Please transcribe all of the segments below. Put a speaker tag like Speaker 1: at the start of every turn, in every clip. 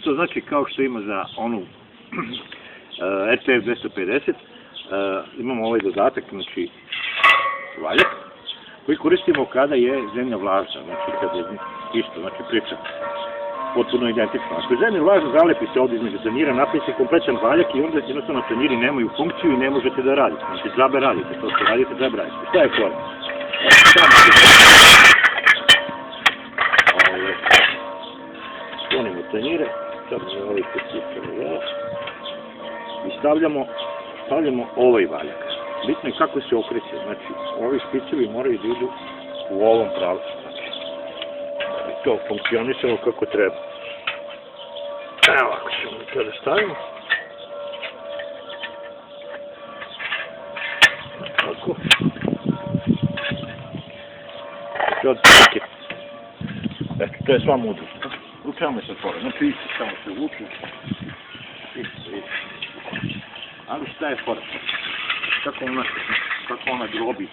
Speaker 1: isto znači kao što ima za onu RTF 250, imamo ovaj dodatak, znači valjak, koji koristimo kada je zemlja vlažna, znači kada je isto, znači priča potpuno identično. Ako je zemlja vlažna, zalepi se ovdje između tanjira, napravi se kompletan valjak i onda jednostavno tanjiri nemaju funkciju i ne možete da radite. Znači džabe radite, to što radite, džabe radite. Šta je fora? Sklonimo tanjire, stavljamo ovaj specifičan i stavljamo ovaj valjak. Bitno je kako se okreće, znači ovi špicevi moraju da idu u ovom pravcu, znači i to funkcionisamo kako treba. Evo ovako ćemo to da stavimo. Tako. Eto, to je sva mudrost. Učemo se fora, znači isto samo se vuče. Ali šta je fora? Kako ona drobi.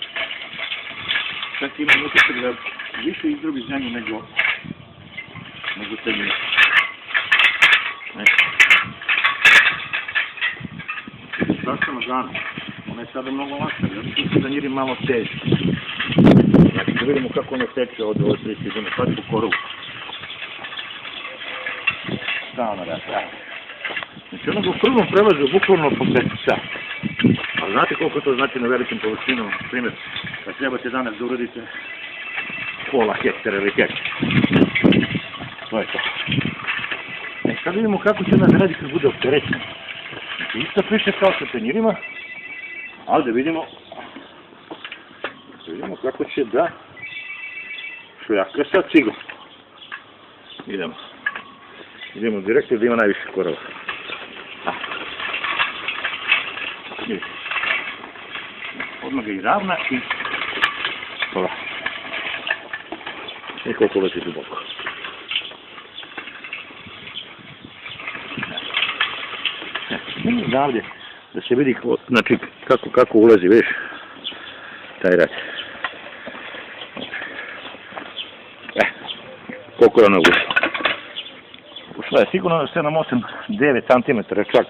Speaker 1: Čak ima utjecaj da više izdrobi zemlju nego tanjir. Strašno nagano. Ona je sada mnogo lakša, jer su tanjiri malo teži. Znači da vidimo kako ona teče od ove priče, da ne paći po korovu. Šta ona radi? Znači ona ga u prvom prelaze bukvalno po 5 sata. A znate koliko to znači na velikim površinama? Na primjer, kad trebate danas da uradite pola hektara ili hektar. To je to. Sad vidimo kako će nas radi kad bude opterećeno. Znači isto priča kao sa tanjirima, ali da vidimo kako će da šljaka sa ciglom. Idemo direktno da ima najviše korova. Odmah ga i ravna i hvala. I koliko leti duboko. Ovdje da se vidi znači, kako ulazi, vidiš, taj rad. Koliko je ona ušla? Ušla je sigurno 7-8-9 cm čak.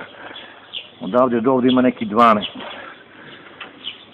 Speaker 1: Odavde do ovdje ima neki 12.